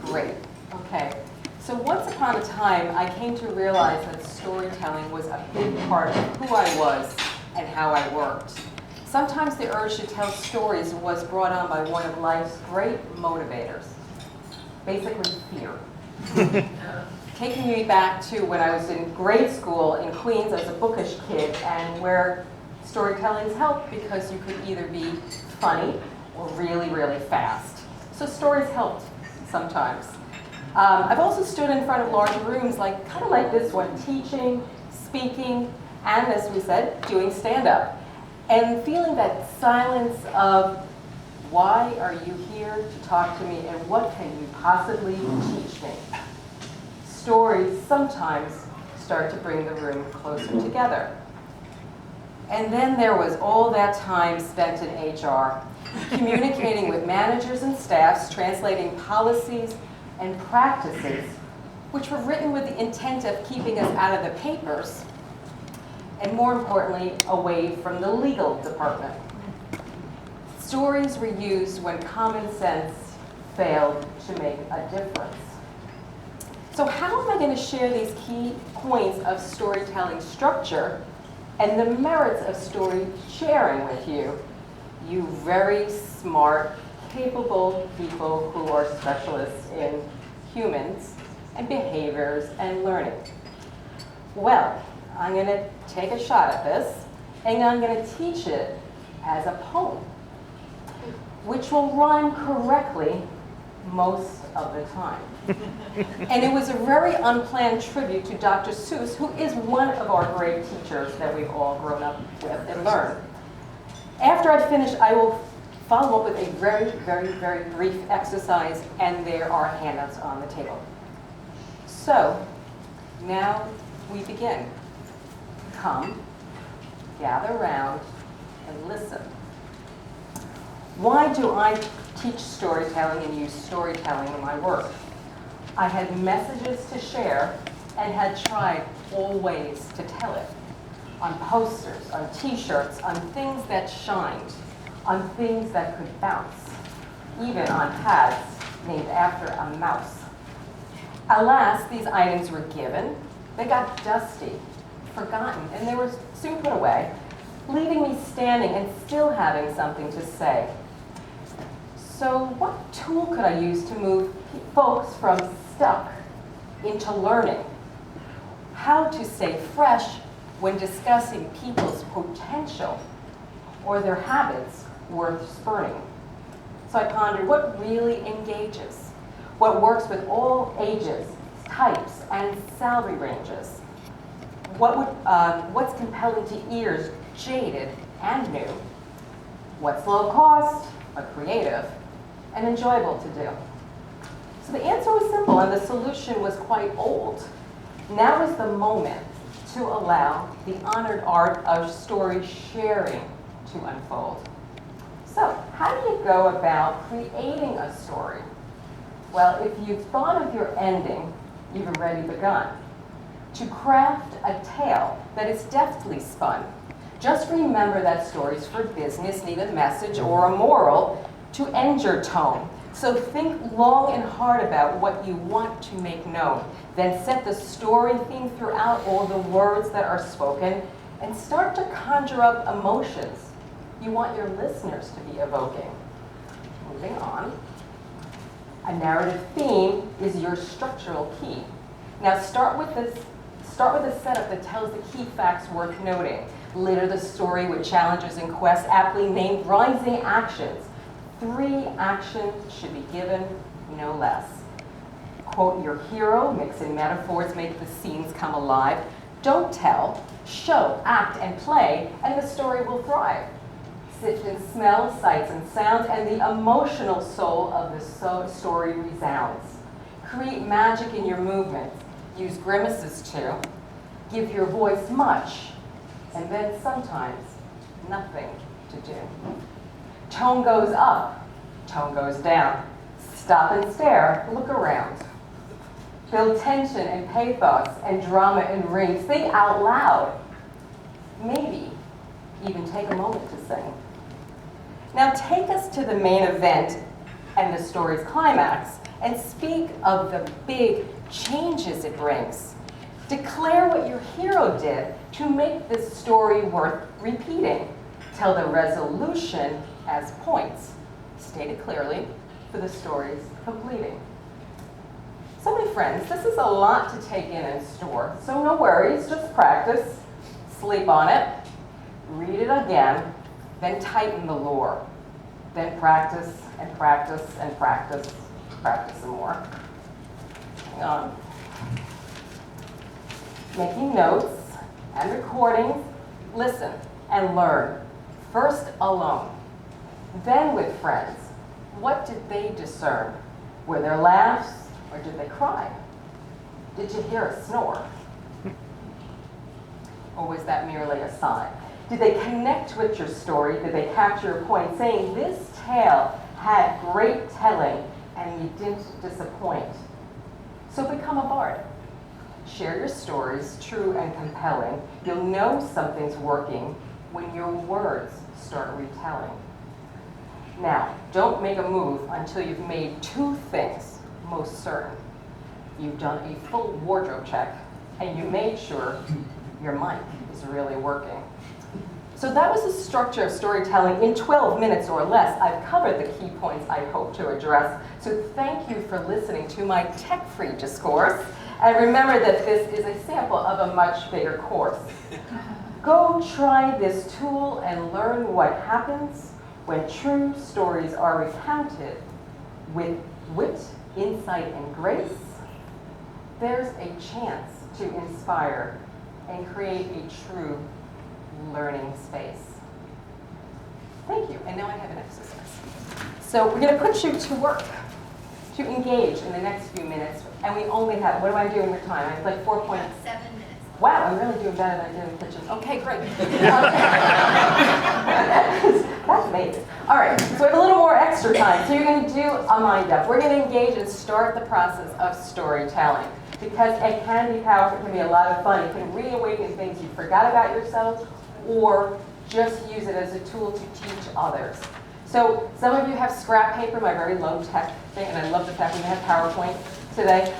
Great. Okay. So once upon a time, I came to realize that storytelling was a big part of who I was and how I worked. Sometimes the urge to tell stories was brought on by one of life's great motivators, basically fear. Taking me back to when I was in grade school in Queens as a bookish kid, and where storytelling's helped because you could either be funny or really, really fast. So stories helped sometimes. I've also stood in front of large rooms, kind of like this one, teaching, speaking, and as we said, doing stand-up. And feeling that silence of, why are you here to talk to me and what can you possibly teach me? Stories sometimes start to bring the room closer together. And then there was all that time spent in HR, communicating with managers and staffs, translating policies and practices, which were written with the intent of keeping us out of the papers, and more importantly, away from the legal department. Stories were used when common sense failed to make a difference. So how am I going to share these key points of storytelling structure and the merits of story sharing with you, you very smart, capable people who are specialists in humans and behaviors and learning? Well, I'm going to take a shot at this, and I'm going to teach it as a poem, which will rhyme correctly most of the time. And it was a very unplanned tribute to Dr. Seuss, who is one of our great teachers that we've all grown up with and learned. After I finish, I will follow up with a very, very, very brief exercise, and there are handouts on the table. So, now we begin. Come, gather round, and listen. Why do I teach storytelling and use storytelling in my work? I had messages to share and had tried all ways to tell it. On posters, on t-shirts, on things that shined, on things that could bounce, even on pads named after a mouse. Alas, these items were given, they got dusty, forgotten, and they were soon put away, leaving me standing and still having something to say. So what tool could I use to move folks from stuck into learning? How to stay fresh when discussing people's potential or their habits worth spurning? So I pondered what really engages, what works with all ages, types, and salary ranges. What's compelling to ears jaded and new? What's low cost, but creative, and enjoyable to do? So the answer was simple, and the solution was quite old. Now is the moment to allow the honored art of story sharing to unfold. So how do you go about creating a story? Well, if you've thought of your ending, you've already begun. To craft a tale that is deftly spun, just remember that stories for business need a message or a moral to end your tone. So think long and hard about what you want to make known. Then set the story theme throughout all the words that are spoken and start to conjure up emotions you want your listeners to be evoking. Moving on. A narrative theme is your structural key. Now start with a setup that tells the key facts worth noting. Litter the story with challenges and quests aptly named rising actions. 3 actions should be given, no less. Quote your hero, mix in metaphors, make the scenes come alive. Don't tell, show, act, and play, and the story will thrive. Sift in smells, sights, and sounds, and the emotional soul of the story resounds. Create magic in your movements. Use grimaces too. Give your voice much, and then sometimes nothing to do. Tone goes up, tone goes down. Stop and stare, look around. Build tension and pathos and drama and rings. Think out loud. Maybe even take a moment to sing. Now take us to the main event and the story's climax, and speak of the big changes it brings. Declare what your hero did to make this story worth repeating. Tell the resolution as points, stated clearly, for the story's completing. So my friends, this is a lot to take in and store, so no worries, just practice, sleep on it, read it again, then tighten the lore. Then practice and practice and practice, practice some more. Hang on. Making notes and recordings, listen and learn. First alone, then with friends. What did they discern? Were there laughs or did they cry? Did you hear a snore? Or was that merely a sign? Did they connect with your story? Did they capture a point saying this tale had great telling and you didn't disappoint? So become a bard. Share your stories, true and compelling. You'll know something's working when your words start retelling. Now, don't make a move until you've made two things most certain. You've done a full wardrobe check and you made sure your mic is really working. So that was the structure of storytelling in 12 minutes or less. I've covered the key points I hope to address. So thank you for listening to my tech-free discourse. And remember that this is a sample of a much bigger course. Go try this tool and learn what happens when true stories are recounted with wit, insight, and grace. There's a chance to inspire and create a true learning space. Thank you, and now I have an exercise. So we're going to put you to work, to engage in the next few minutes, and we only have, what am I doing with time? I have like 4 points. 7 minutes. Wow, I'm really doing better than I did in the kitchen. Okay, great. That's amazing. All right, so we have a little more extra time, so you're going to do a mind up. We're going to engage and start the process of storytelling, because it can be powerful, it can be a lot of fun. It can reawaken things you forgot about yourself, or just use it as a tool to teach others. So some of you have scrap paper, my very low tech thing, and I love the fact we have PowerPoint today.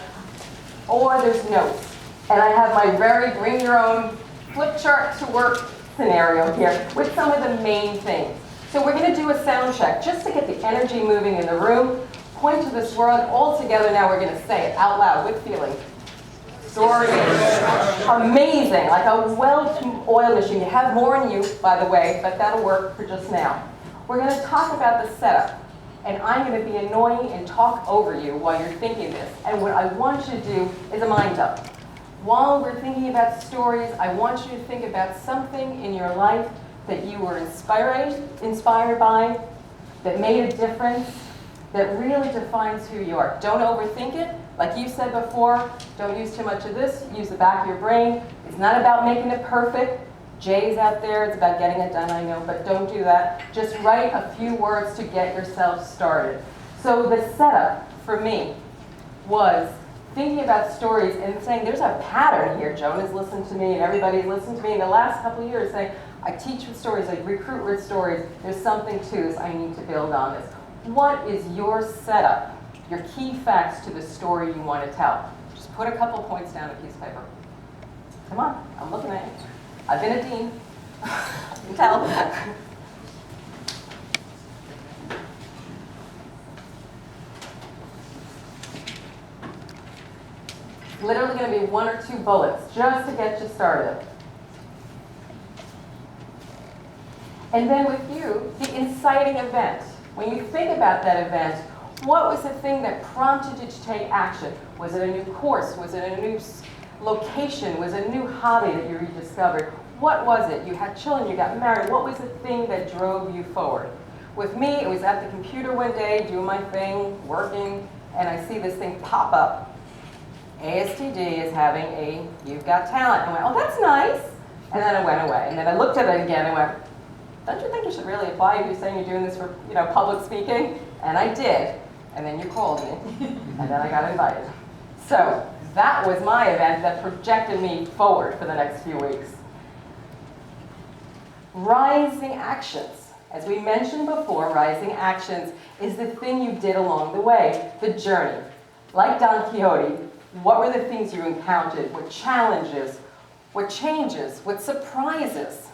Or there's notes. And I have my very bring your own flip chart to work scenario here with some of the main things. So we're going to do a sound check just to get the energy moving in the room. Point to this word all together. Now we're going to say it out loud with feeling. Story. Amazing, like a well-oiled machine. You have more in you, by the way, but that'll work for just now. We're going to talk about the setup, and I'm going to be annoying and talk over you while you're thinking this. And what I want you to do is a mind up. While we're thinking about stories, I want you to think about something in your life that you were inspired by, that made a difference, that really defines who you are. Don't overthink it. Like you said before, don't use too much of this. Use the back of your brain. It's not about making it perfect. Jay's out there. It's about getting it done, I know, but don't do that. Just write a few words to get yourself started. So the setup for me was thinking about stories and saying, there's a pattern here. Joan has listened to me and everybody's listened to me in the last couple of years saying, I teach with stories, I recruit with stories. There's something to this. I need to build on this. What is your setup? Your key facts to the story you want to tell. Just put a couple points down on a piece of paper. Come on, I'm looking at you. I've been a dean. You can tell. Literally going to be 1 or 2 bullets just to get you started. And then with you, the inciting event. When you think about that event, what was the thing that prompted you to take action? Was it a new course? Was it a new location? Was it a new hobby that you rediscovered? What was it? You had children, you got married. What was the thing that drove you forward? With me, it was at the computer one day, doing my thing, working, and I see this thing pop up. ASTD is having a You've Got Talent. And I went, oh, that's nice. And then it went away. And then I looked at it again and went, don't you think you should really apply if you're saying you're doing this for public speaking? And I did. And then you called me. And then I got invited. So that was my event that projected me forward for the next few weeks. Rising actions. As we mentioned before, rising actions is the thing you did along the way, the journey. Like Don Quixote, what were the things you encountered? What challenges? What changes? What surprises?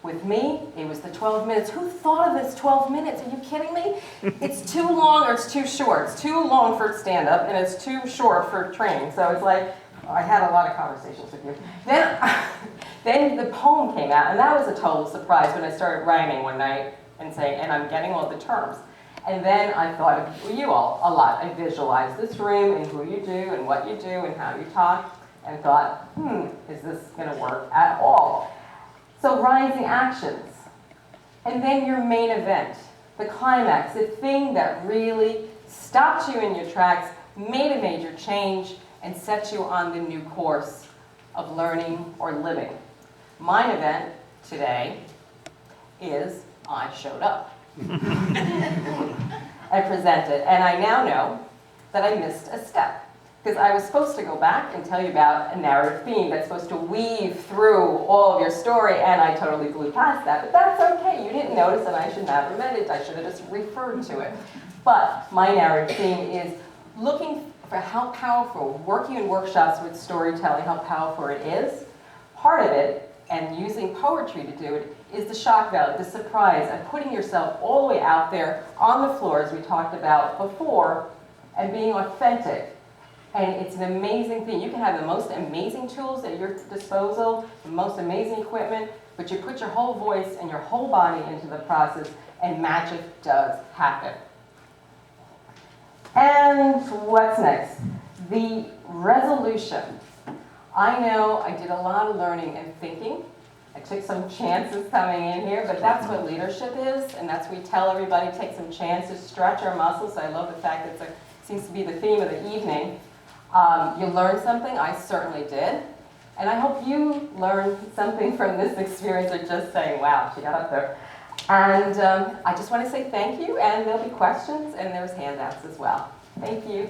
With me, it was the 12 minutes. Who thought of this 12 minutes? Are you kidding me? It's too long or it's too short. It's too long for stand-up and it's too short for training. So it's like, I had a lot of conversations with you. Then the poem came out, and that was a total surprise when I started rhyming one night and saying, and I'm getting all the terms. And then I thought of you all a lot. I visualized this room and who you do and what you do and how you talk and thought, is this going to work at all? So rising actions. And then your main event, the climax, the thing that really stopped you in your tracks, made a major change, and set you on the new course of learning or living. My event today is I showed up and presented. And I now know that I missed a step. Because I was supposed to go back and tell you about a narrative theme that's supposed to weave through all of your story, and I totally blew past that. But that's okay. You didn't notice, and I should not have read it. I should have just referred to it. But my narrative theme is looking for how powerful, working in workshops with storytelling, how powerful it is. Part of it, and using poetry to do it, is the shock value, the surprise, and putting yourself all the way out there on the floor, as we talked about before, and being authentic. And it's an amazing thing. You can have the most amazing tools at your disposal, the most amazing equipment, but you put your whole voice and your whole body into the process, and magic does happen. And what's next? The resolution. I know I did a lot of learning and thinking. I took some chances coming in here, but that's what leadership is, and that's what we tell everybody, take some chances, stretch our muscles. I love the fact that it seems to be the theme of the evening. You learned something, I certainly did. And I hope you learned something from this experience of just saying, wow, she got up there. And I just want to say thank you, and there'll be questions, and there's handouts as well. Thank you.